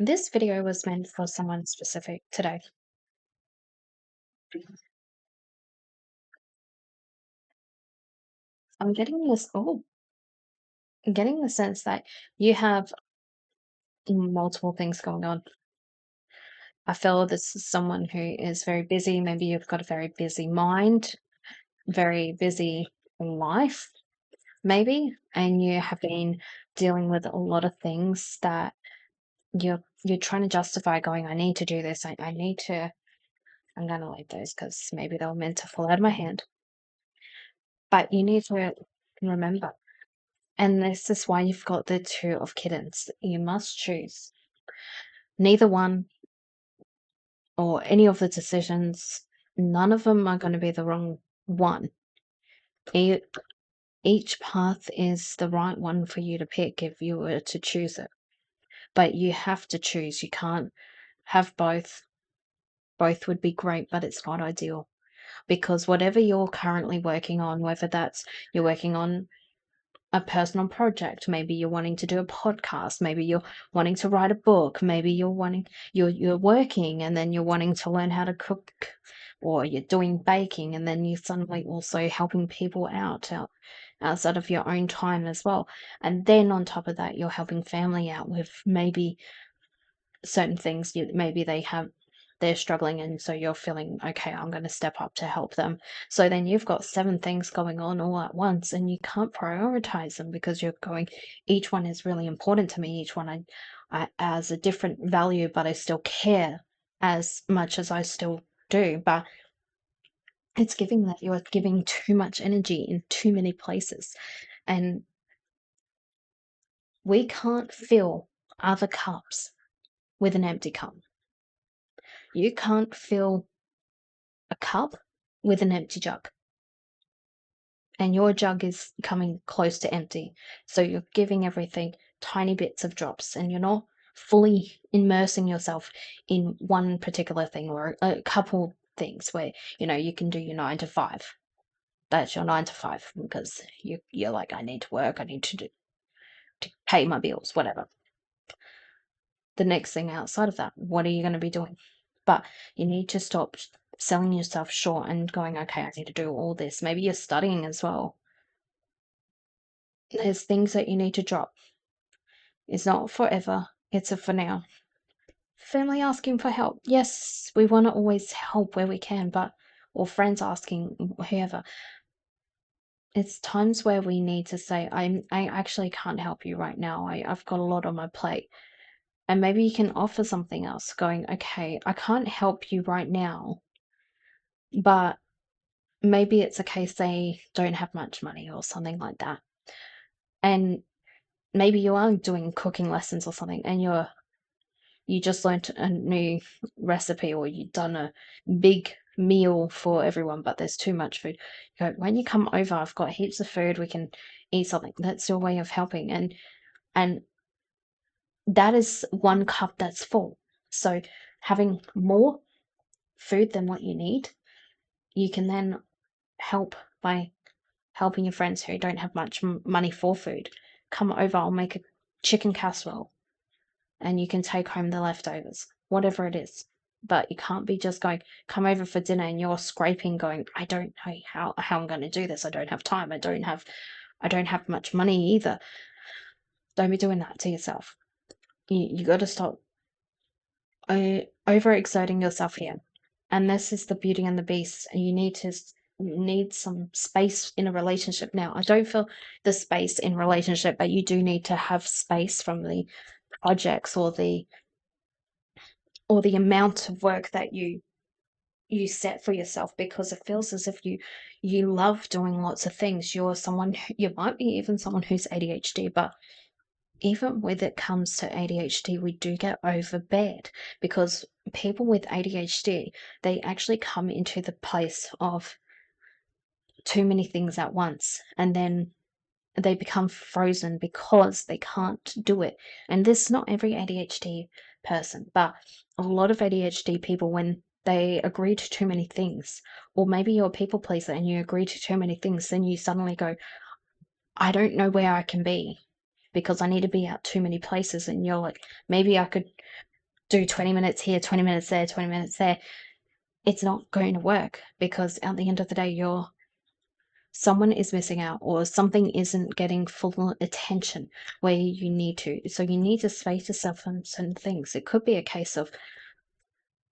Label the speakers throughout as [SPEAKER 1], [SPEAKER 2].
[SPEAKER 1] This video was meant for someone specific today. I'm getting getting the sense that you have multiple things going on. I feel this is someone who is very busy. Maybe you've got a very busy mind, very busy life, maybe, and you have been dealing with a lot of things that you're trying to justify going, I need to do this. I need to I'm gonna leave those because maybe they were meant to fall out of my hand. But you need to remember. And this is why you've got the two of kittens. You must choose. Neither one or any of the decisions, none of them are going to be the wrong one. E- Each path is the right one for you to pick if you were to choose it. But you have to choose. You can't have both. Both would be great, but it's not ideal. Because whatever you're currently working on, whether that's you're working on a personal project, maybe you're wanting to do a podcast, maybe you're wanting to write a book, maybe you're working and then you're wanting to learn how to cook, or you're doing baking and then you're suddenly also helping people outside of your own time as well. And then on top of that, you're helping family out with maybe certain things maybe they're struggling, and so you're feeling okay, I'm going to step up to help them. So then you've got seven things going on all at once and you can't prioritize them because you're going, each one is really important to me, each one I has a different value, but I still care as much as I still do. But it's giving that you're giving too much energy in too many places, and we can't fill other cups with an empty cup. You can't fill a cup with an empty jug, and your jug is coming close to empty. So you're giving everything tiny bits of drops, and you're not fully immersing yourself in one particular thing or a couple things where you can do your 9 to 5. That's your 9 to 5 because you're like, I need to work, I need to pay my bills, whatever. The next thing outside of that, what are you going to be doing? But you need to stop selling yourself short and going, okay, I need to do all this. Maybe you're studying as well. There's things that you need to drop. It's not forever, it's a for now. Family asking for help. Yes, we want to always help where we can, or friends asking, whoever. It's times where we need to say, I actually can't help you right now. I've got a lot on my plate. And maybe you can offer something else, going, okay, I can't help you right now, but maybe it's a case they don't have much money or something like that. And maybe you are doing cooking lessons or something, and you just learnt a new recipe, or you've done a big meal for everyone, but there's too much food. You go, when you come over, I've got heaps of food, we can eat something. That's your way of helping. And that is one cup that's full. So having more food than what you need, you can then help by helping your friends who don't have much money for food. Come over, I'll make a chicken casserole and you can take home the leftovers, whatever it is. But you can't be just going, come over for dinner and you're scraping going, I don't know how I'm going to do this. I don't have time. I don't have much money either. Don't be doing that to yourself. You got to stop overexerting yourself here. And this is the beauty and the beast. You need some space in a relationship. Now, I don't feel the space in relationship, but you do need to have space from the projects or the amount of work that you set for yourself, because it feels as if you love doing lots of things. You might be even someone who's ADHD, but even when it comes to ADHD, we do get overbeared, because people with ADHD, they actually come into the place of too many things at once, and then they become frozen because they can't do it. And this is not every ADHD person, but a lot of ADHD people, when they agree to too many things, or maybe you're a people pleaser and you agree to too many things, then you suddenly go, I don't know where I can be because I need to be at too many places. And you're like, maybe I could do 20 minutes here, 20 minutes there, 20 minutes there, it's not going to work, because at the end of the day, someone is missing out, or something isn't getting full attention where you need to. So you need to space yourself on certain things. It could be a case of,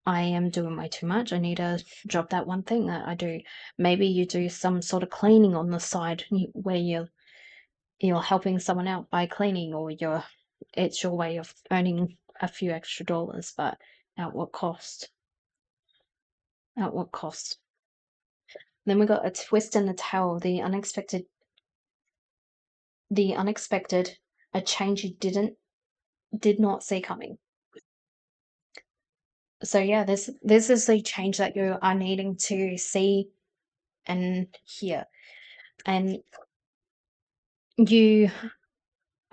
[SPEAKER 1] I am doing way too much. I need to drop that one thing that I do. Maybe you do some sort of cleaning on the side where you're helping someone out by cleaning, or it's your way of earning a few extra dollars, but at what cost? At what cost? Then we got a twist in the tail, the unexpected, a change you did not see coming. So yeah, this is the change that you are needing to see and hear. And I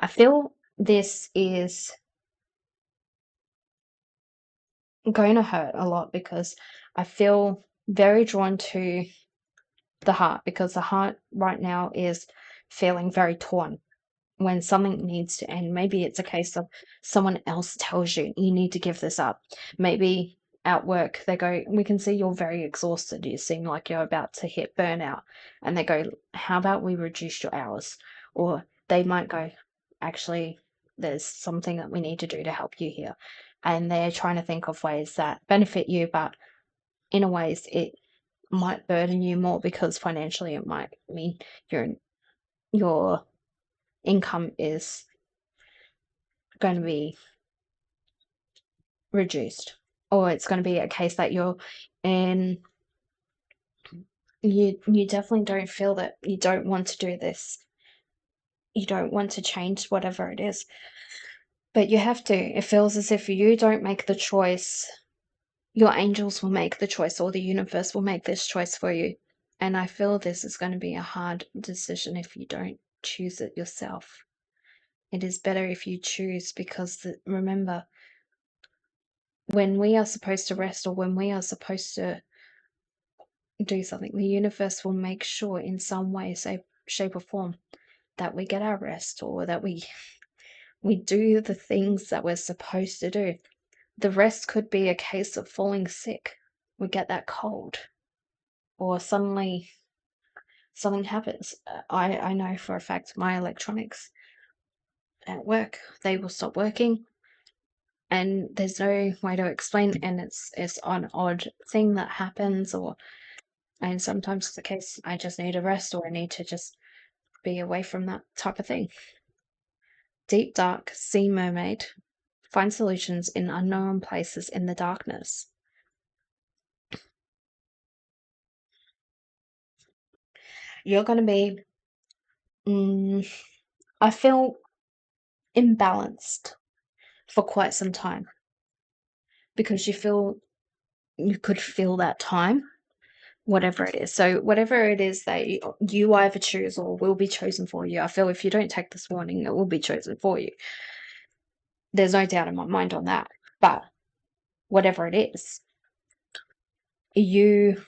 [SPEAKER 1] feel this is going to hurt a lot, because I feel very drawn to the heart, because the heart right now is feeling very torn when something needs to end. Maybe it's a case of someone else tells you you need to give this up. Maybe at work they go, we can see you're very exhausted, you seem like you're about to hit burnout, and they go, how about we reduce your hours? Or they might go, actually, there's something that we need to do to help you here, and they're trying to think of ways that benefit you, but in a ways it might burden you more, because financially it might mean your income is going to be reduced, or it's going to be a case that you're in, you definitely don't feel that you don't want to do this, you don't want to change whatever it is, but you have to. It feels as if you don't make the choice, your angels will make the choice, or the universe will make this choice for you. And I feel this is going to be a hard decision if you don't choose it yourself. It is better if you choose, because remember, when we are supposed to rest, or when we are supposed to do something, the universe will make sure in some way, shape or form, that we get our rest, or that we do the things that we're supposed to do. The rest could be a case of falling sick. We get that cold, or suddenly something happens. I know for a fact my electronics at work, they will stop working, and there's no way to explain it, and it's an odd thing that happens, and sometimes it's the case I just need a rest, or I need to just be away from that type of thing. Deep dark sea mermaid, find solutions in unknown places in the darkness. You're going to be, I feel, imbalanced for quite some time, because you could feel that time, whatever it is. So whatever it is that you either choose or will be chosen for you, I feel if you don't take this warning, it will be chosen for you. There's no doubt in my mind on that. But whatever it is, you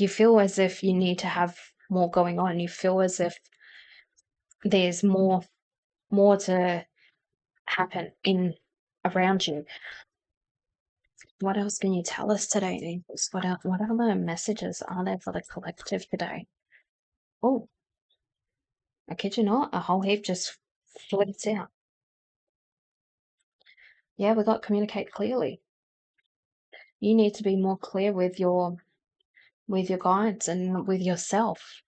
[SPEAKER 1] feel as if you need to have more going on. You feel as if there's more to happen in around you. What else can you tell us today, Angels? What other messages are there for the collective today? Oh, I kid you not, a whole heap just flits out. Yeah, we got communicate clearly. You need to be more clear with your guides and with yourself.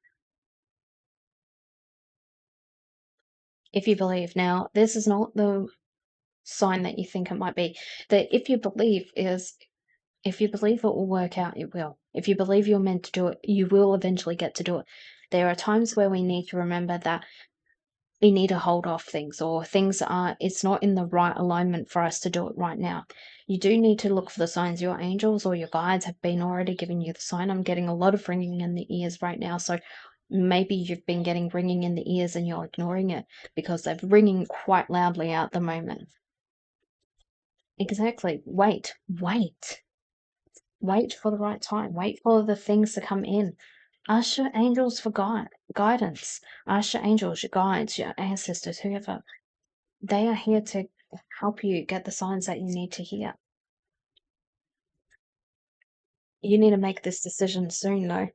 [SPEAKER 1] If you believe. Now, this is not the sign that you think it might be. That if you believe it will work out, it will. If you believe you're meant to do it, you will eventually get to do it. There are times where we need to remember that we need to hold off things, or it's not in the right alignment for us to do it right now. You do need to look for the signs. Your angels or your guides have been already giving you the sign. I'm getting a lot of ringing in the ears right now. So maybe you've been getting ringing in the ears and you're ignoring it, because they're ringing quite loudly at the moment. Exactly. Wait for the right time. Wait for the things to come in. Ask your angels for guidance. Ask your angels, your guides, your ancestors, whoever. They are here to help you get the signs that you need to hear. You need to make this decision soon, though.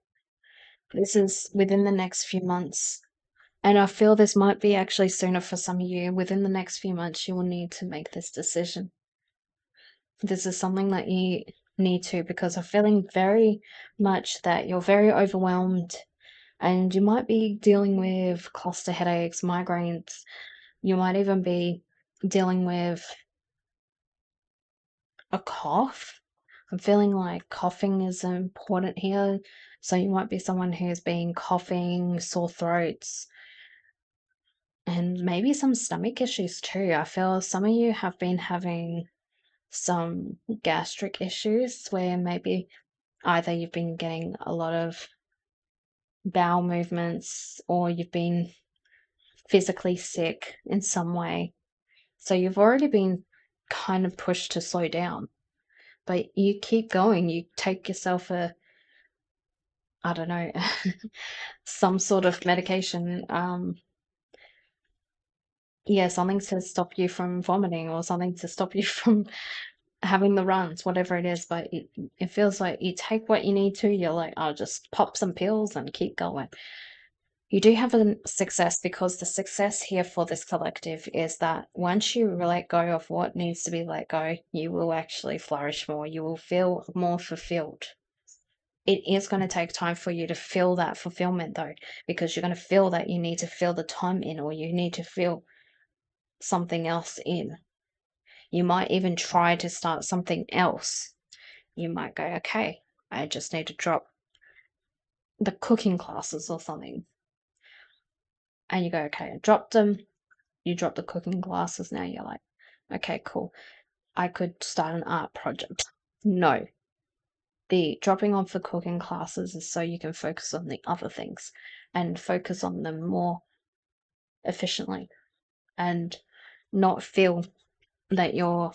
[SPEAKER 1] This is within the next few months. And I feel this might be actually sooner for some of you. Within the next few months, you will need to make this decision. This is something that you need to, because I'm feeling very much that you're very overwhelmed and you might be dealing with cluster headaches, migraines. You might even be dealing with a cough. I'm feeling like coughing is important here. So you might be someone who's been coughing, sore throats, and maybe some stomach issues too. I feel some of you have been having some gastric issues where maybe either you've been getting a lot of bowel movements or you've been physically sick in some way. So you've already been kind of pushed to slow down, but you keep going. You take yourself I don't know, some sort of medication. Yeah, something to stop you from vomiting or something to stop you from having the runs, whatever it is. But it feels like you take what you need to. You're like, I'll just pop some pills and keep going. You do have a success, because the success here for this collective is that once you let go of what needs to be let go, you will actually flourish more. You will feel more fulfilled. It is going to take time for you to feel that fulfillment, though, because you're going to feel that you need to fill the time in, or you need to feel something else in. You might even try to start something else. You might go, okay, I just need to drop the cooking classes or something. And you go, okay, I dropped them. You drop the cooking classes. Now you're like, okay, cool. I could start an art project. No. The dropping off the cooking classes is so you can focus on the other things and focus on them more efficiently and not feel that you're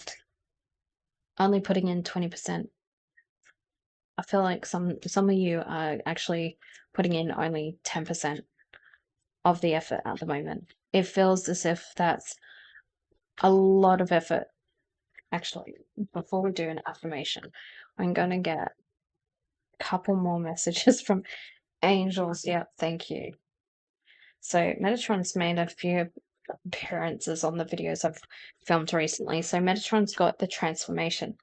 [SPEAKER 1] only putting in 20%. I feel like some of you are actually putting in only 10% of the effort at the moment. It feels as if that's a lot of effort. Actually, before we do an affirmation, I'm going to get a couple more messages from angels. Yeah, thank you. So Metatron's made a few appearances on the videos I've filmed recently. So Metatron's got the transformation.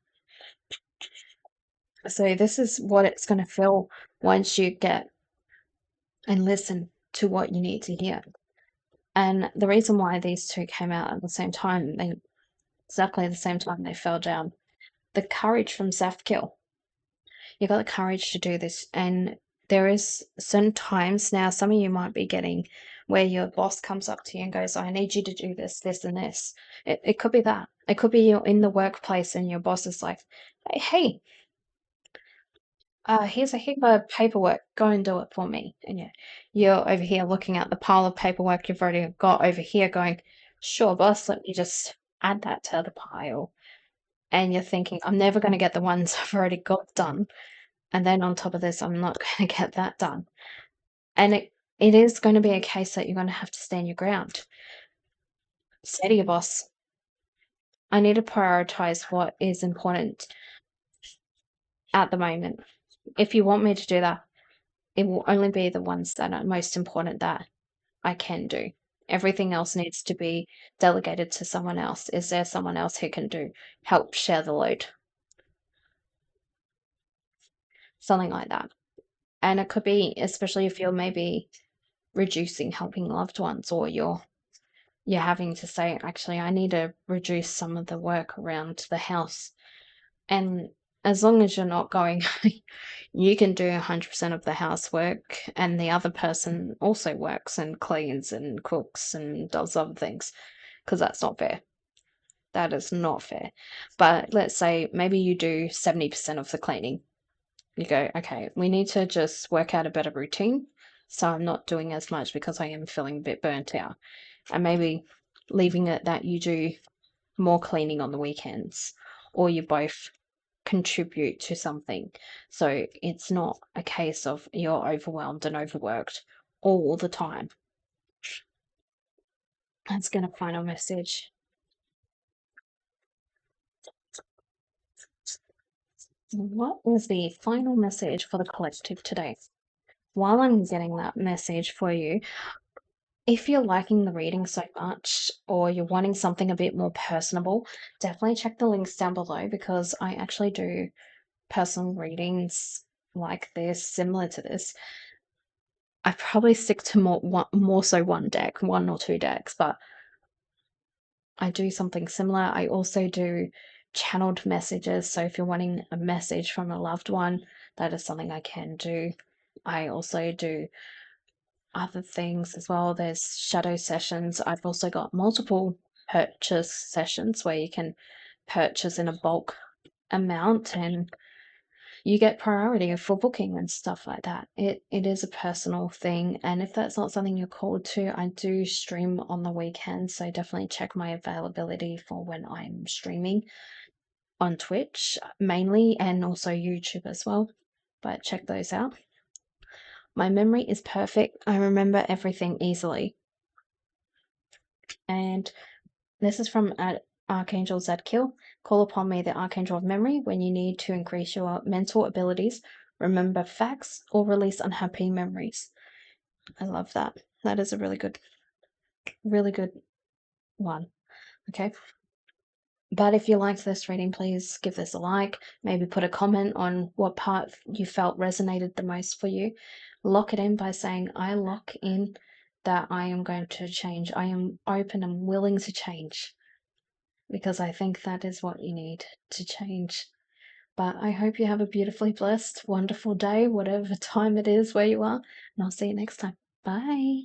[SPEAKER 1] So this is what it's going to feel once you get and listen to what you need to hear. And the reason why these two came out at the same time, exactly the same time they fell down, the courage from Zafkiel. You got the courage to do this, and there is certain times now, some of you might be getting where your boss comes up to you and goes, I need you to do this, this, and this. It could be that. It could be you're in the workplace and your boss is like, hey, here's a heap of paperwork. Go and do it for me. And you're over here looking at the pile of paperwork you've already got over here going, sure, boss, let me just add that to the pile. And you're thinking, I'm never going to get the ones I've already got done. And then on top of this, I'm not going to get that done. And it is going to be a case that you're going to have to stand your ground. Say to your boss, I need to prioritize what is important at the moment. If you want me to do that, it will only be the ones that are most important that I can do. Everything else needs to be delegated to someone else. Is there someone else who can help share the load? Something like that. And it could be, especially if you're maybe reducing helping loved ones, or you're having to say, actually, I need to reduce some of the work around the house. And as long as you're not going, you can do 100% of the housework, and the other person also works and cleans and cooks and does other things, because that's not fair. That is not fair. But let's say maybe you do 70% of the cleaning. You go, okay, we need to just work out a better routine, so I'm not doing as much because I am feeling a bit burnt out. And maybe leaving it that you do more cleaning on the weekends, or you both contribute to something. So it's not a case of you're overwhelmed and overworked all the time. That's going to final message. What is the final message for the collective today? While I'm getting that message for you, if you're liking the reading so much or you're wanting something a bit more personable, definitely check the links down below because I actually do personal readings like this, similar to this. I probably stick to more so one deck, one or two decks, but I do something similar. I also do channeled messages. So if you're wanting a message from a loved one, that is something I can do. I also do other things as well. There's shadow sessions. I've also got multiple purchase sessions where you can purchase in a bulk amount and you get priority for booking and stuff like that. It is a personal thing, and if that's not something you're called to, I do stream on the weekends, so definitely check my availability for when I'm streaming on Twitch mainly and also YouTube as well. But check those out. My memory is perfect. I remember everything easily. And this is from Archangel Zadkiel. Call upon me, the Archangel of Memory, when you need to increase your mental abilities, remember facts, or release unhappy memories. I love that. That is a really good one. Okay. But if you liked this reading, please give this a like. Maybe put a comment on what part you felt resonated the most for you. Lock it in by saying, I lock in that I am going to change. I am open and willing to change because I think that is what you need to change. But I hope you have a beautifully blessed, wonderful day, whatever time it is where you are, and I'll see you next time. Bye.